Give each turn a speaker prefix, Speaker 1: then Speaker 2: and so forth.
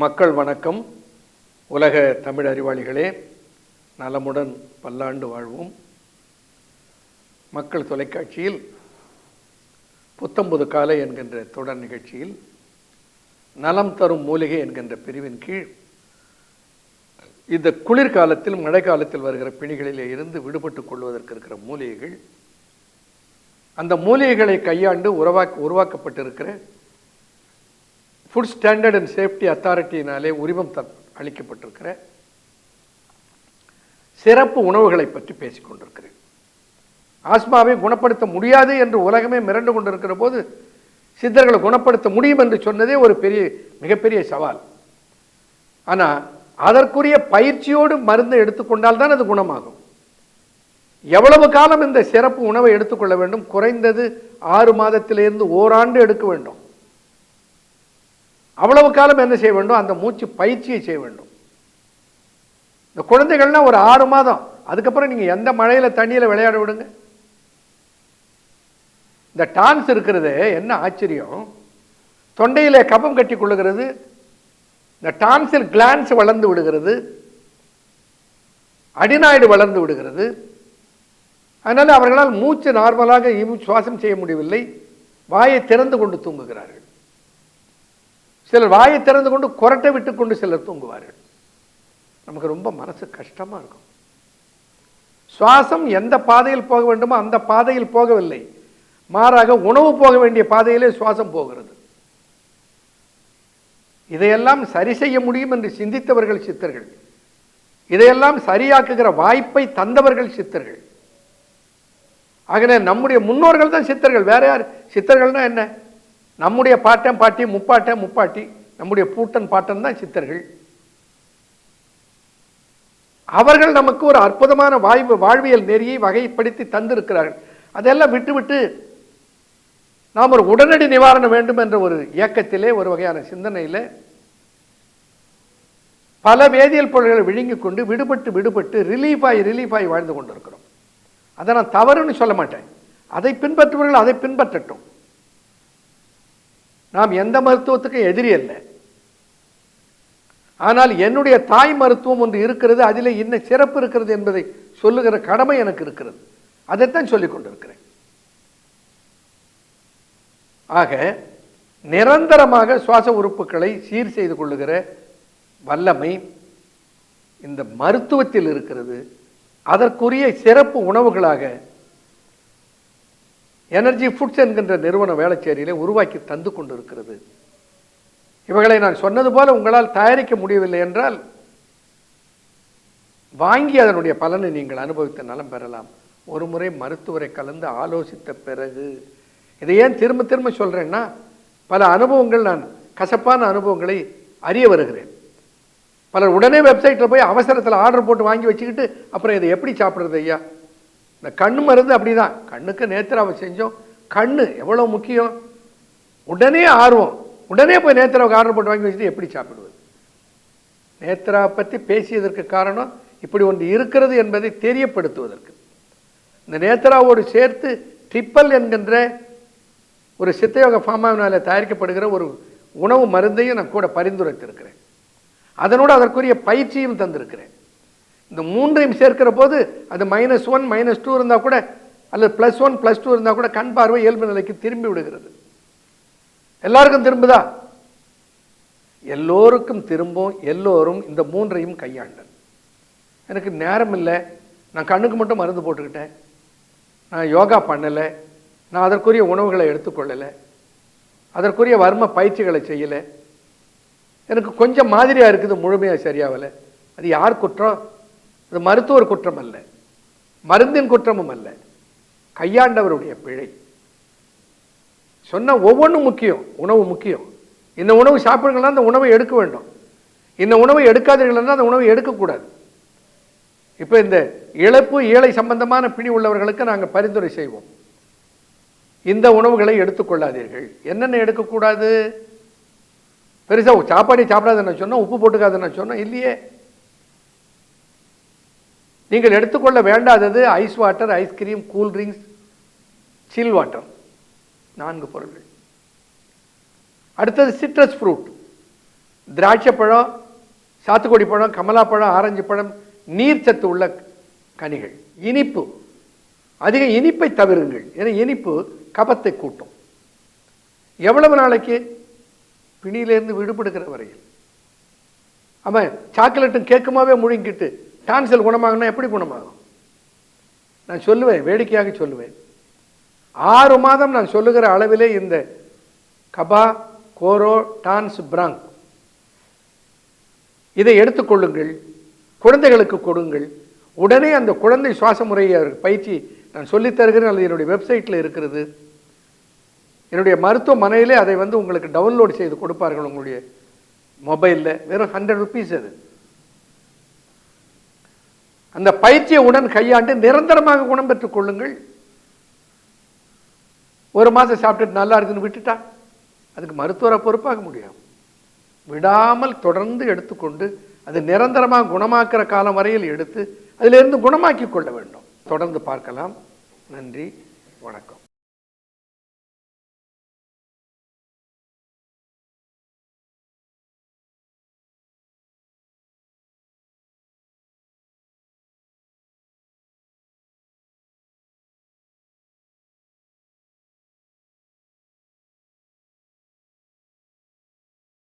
Speaker 1: மக்கள் வணக்கம். உலக தமிழ் அறிவாளிகளே, நலமுடன் பல்லாண்டு வாழ்வோம். மக்கள் தொலைக்காட்சியில் புத்தம்புது காலை என்கின்ற தொடர் நிகழ்ச்சியில் நலம் தரும் மூலிகை என்கின்ற பிரிவின் கீழ் இந்த குளிர்காலத்தில் மழை காலத்தில் வருகிற பிணிகளிலே இருந்து விடுபட்டுக் கொள்வதற்கு இருக்கிற மூலிகைகள், அந்த மூலிகைகளை கையாண்டு உருவாக்கப்பட்டிருக்கிற ஃபுட் ஸ்டாண்டர்ட் அண்ட் சேஃப்டி அத்தாரிட்டியினாலே உரிமம் அளிக்கப்பட்டிருக்கிற சிறப்பு உணவுகளை பற்றி பேசிக்கொண்டிருக்கிறேன். ஆஸ்மாவை குணப்படுத்த முடியாது என்று உலகமே மிரண்டு கொண்டிருக்கிற போது சித்தர்களை குணப்படுத்த முடியும் என்று சொன்னதே ஒரு மிகப்பெரிய சவால். ஆனால் அதற்குரிய பயிற்சியோடு மருந்து எடுத்துக்கொண்டால் தான் அது குணமாகும். எவ்வளவு காலம் இந்த சிறப்பு உணவை எடுத்துக்கொள்ள வேண்டும்? குறைந்தது 6 மாதத்திலிருந்து ஓராண்டு எடுக்க வேண்டும். அவ்வளவு காலம் என்ன செய்ய வேண்டும்? அந்த மூச்சு பயிற்சியை செய்ய வேண்டும். இந்த குழந்தைகள்னா ஒரு 6 மாதம், அதுக்கப்புறம் நீங்க எந்த மழையில தண்ணியில விளையாட விடுங்க. இந்த டான்ஸ் இருக்கிறது என்ன ஆச்சரியம்! தொண்டையில கபம் கட்டி கொள்ளுகிறது, இந்த டான்சில் கிளான்ஸ் வளர்ந்து விடுகிறது, அடினாய்டு வளர்ந்து விடுகிறது. அதனால அவர்களால் மூச்சு நார்மலாக சுவாசம் செய்ய முடியவில்லை. வாயை திறந்து கொண்டு தூங்குகிறார்கள். சிலர் வாயை திறந்து கொண்டு கொரட்டை விட்டு கொண்டு சிலர் தூங்குவார்கள். நமக்கு ரொம்ப மனசு கஷ்டமா இருக்கும். சுவாசம் எந்த பாதையில் போக வேண்டுமோ அந்த பாதையில் போகவில்லை, மாறாக உணவு போக வேண்டிய பாதையிலே சுவாசம் போகிறது. இதையெல்லாம் சரி செய்ய முடியும் என்று சிந்தித்தவர்கள் சித்தர்கள். இதையெல்லாம் சரியாக்குகிற வாய்ப்பை தந்தவர்கள் சித்தர்கள். ஆகவே நம்முடைய முன்னோர்கள் தான் சித்தர்கள். வேற யார்? சித்தர்கள்னா என்ன? நம்முடைய பாட்டன் பாட்டி, முப்பாட்டி, நம்முடைய பூட்டன் பாட்டன் தான் சித்தர்கள். அவர்கள் நமக்கு ஒரு அற்புதமான வாழ்வியல் நெறியை வகைப்படுத்தி தந்திருக்கிறார்கள். அதெல்லாம் விட்டுவிட்டு நாம் ஒரு உடனடி நிவாரணம் வேண்டும் என்ற ஒரு இயக்கத்திலே, ஒரு வகையான சிந்தனையில் பல வேதியியல் பொருள்களை விழுங்கிக் கொண்டு விடுபட்டு ரிலீஃபாய் வாழ்ந்து கொண்டிருக்கிறோம். அதை நான் தவறுன்னு சொல்ல மாட்டேன். அதை பின்பற்றுபவர்கள் அதை பின்பற்றட்டும். நாம் எந்த மருத்துவத்துக்கும் எதிரி அல்ல. ஆனால் என்னுடைய தாய் மருத்துவம் ஒன்று இருக்கிறது, அதில் இன்னும் சிறப்பு இருக்கிறது என்பதை சொல்லுகிற கடமை எனக்கு இருக்கிறது. அதைத்தான் சொல்லிக் கொண்டிருக்கிறேன். ஆக நிரந்தரமாக சுவாச உறுப்புகளை சீர் செய்து கொள்ளுகிற வல்லமை இந்த மருத்துவத்தில் இருக்கிறது. அதற்குரிய சிறப்பு உணவுகளாக எனர்ஜி ஃபுட்ஸ் என்கின்ற நிறுவன வேளச்சேரியிலே உருவாக்கி தந்து கொண்டிருக்கிறது. இவைகளை நான் சொன்னது போல உங்களால் தயாரிக்க முடியவில்லை என்றால் வாங்கி அதனுடைய பலனை நீங்கள் அனுபவித்த நலம் பெறலாம். ஒரு முறை மருத்துவரை கலந்து ஆலோசித்த பிறகு. இதை ஏன் திரும்ப திரும்ப சொல்றேன்னா, பல அனுபவங்கள், நான் கசப்பான அனுபவங்களை அறிய வருகிறேன். பலர் உடனே வெப்சைட்டில் போய் அவசரத்தில் ஆர்டர் போட்டு வாங்கி வச்சுக்கிட்டு அப்புறம் இதை எப்படி சாப்பிட்றது ஐயா? இந்த கண்ணு மருந்து அப்படிதான். கண்ணுக்கு நேத்திராவை செஞ்சோம். கண்ணு எவ்வளோ முக்கியம்! உடனே ஆர்வம், உடனே போய் நேத்திராவுக்கு ஆர்டர் போட்டு வாங்கி வச்சுட்டு எப்படி சாப்பிடுவது? நேத்திராவை பற்றி பேசியதற்கு காரணம் இப்படி ஒன்று இருக்கிறது என்பதை தெரியப்படுத்துவதற்கு. இந்த நேத்திராவோடு சேர்த்து ட்ரிப்பல் என்கின்ற ஒரு சித்தயோக ஃபார்மாவினால் தயாரிக்கப்படுகிற ஒரு உணவு மருந்தையும் நான் கூட பரிந்துரைத்திருக்கிறேன். அதனோடு அதற்குரிய பயிற்சியும் தந்திருக்கிறேன். இந்த மூன்றையும் சேர்க்கிற போது அது -1 -2 இருந்தால் கூட, அல்லது +1 +2 இருந்தால் கூட கண் பார்வை இயல்பு நிலைக்கு திரும்பி விடுகிறது. எல்லாருக்கும் திரும்புதா? எல்லோருக்கும் திரும்பும். எல்லோரும் இந்த மூன்றையும் கையாண்டேன். எனக்கு நேரம் இல்லை, நான் கண்ணுக்கு மட்டும் மருந்து போட்டுக்கிட்டேன், நான் யோகா பண்ணலை, நான் அதற்குரிய உணவுகளை எடுத்துக்கொள்ளலை, அதற்குரிய வர்ம பயிற்சிகளை செய்யலை, எனக்கு கொஞ்சம் மாதிரியாக இருக்குது, முழுமையாக சரியாகலை. அது யார் குற்றம்? அது மருத்துவர் குற்றம் அல்ல, மருந்தின் குற்றமும் அல்ல, கையாண்டவருடைய பிழை. சொன்ன ஒவ்வொன்றும் முக்கியம். உணவு முக்கியம். இந்த உணவு சாப்பிடுங்கன்னா அந்த உணவை எடுக்க வேண்டும். இந்த உணவை எடுக்காதீர்கள்னா அந்த உணவை எடுக்கக்கூடாது. இப்போ இந்த இழப்பு ஏழை சம்பந்தமான பிணி உள்ளவர்களுக்கு நாங்கள் பரிந்துரை செய்வோம். இந்த உணவுகளை எடுத்துக்கொள்ளாதீர்கள். என்னென்ன எடுக்கக்கூடாது? பெருசாக சாப்பாடு சாப்பிடாதுன்னு சொன்னோம், உப்பு போட்டுக்காதுன்னு சொன்னோம் இல்லையே. நீங்கள் எடுத்துக்கொள்ள வேண்டாதது ice water, ice cream, cool drinks, chill water, 4 பொருள்கள். அடுத்தது சிட்ரஸ் ஃப்ரூட். திராட்சை பழம், சாத்துக்குடி பழம், கமலா பழம், ஆரஞ்சு பழம் நீர்ச்சத்து உள்ள கனிகள். இனிப்பு, அதிக இனிப்பை தவிருங்கள். ஏன்னா இனிப்பு கபத்தை கூட்டும். எவ்வளவு நாளைக்கு? பிணியிலிருந்து விடுபடுகிற வரையில். அவன் சாக்லேட்டும் கேக்குமாவே முழுங்கிட்டு டான்சல் குணமாகனா எப்படி குணமாகும்? நான் சொல்லுவேன், வேடிக்கையாக சொல்லுவேன், 6 மாதம் நான் சொல்லுகிற அளவிலே இந்த கபா, கோரோ, டான்ஸ், பிராங்க் இதை எடுத்துக்கொள்ளுங்கள், குழந்தைகளுக்கு கொடுங்கள். உடனே அந்த குழந்தை சுவாச முறையை பயிற்சி நான் சொல்லித் தருகிறேன். அல்லது என்னுடைய வெப்சைட்டில் இருக்கிறது. என்னுடைய மருத்துவமனையிலே அதை உங்களுக்கு டவுன்லோட் செய்து கொடுப்பார்கள் உங்களுடைய மொபைலில். வெறும் 100 ருபீஸ். அது அந்த பயிற்சியை உடன் கையாண்டு நிரந்தரமாக குணம் பெற்றுக் கொள்ளுங்கள். 1 மாதம் சாப்பிட்டுட்டு நல்லா இருக்குன்னு விட்டுட்டா அதுக்கு மருத்துவரை பொறுப்பாக முடியும். விடாமல் தொடர்ந்து எடுத்துக்கொண்டு அது நிரந்தரமாக குணமாக்குற காலம் வரையில் எடுத்து அதிலிருந்து குணமாக்கி கொள்ள வேண்டும். தொடர்ந்து பார்க்கலாம். நன்றி, வணக்கம்.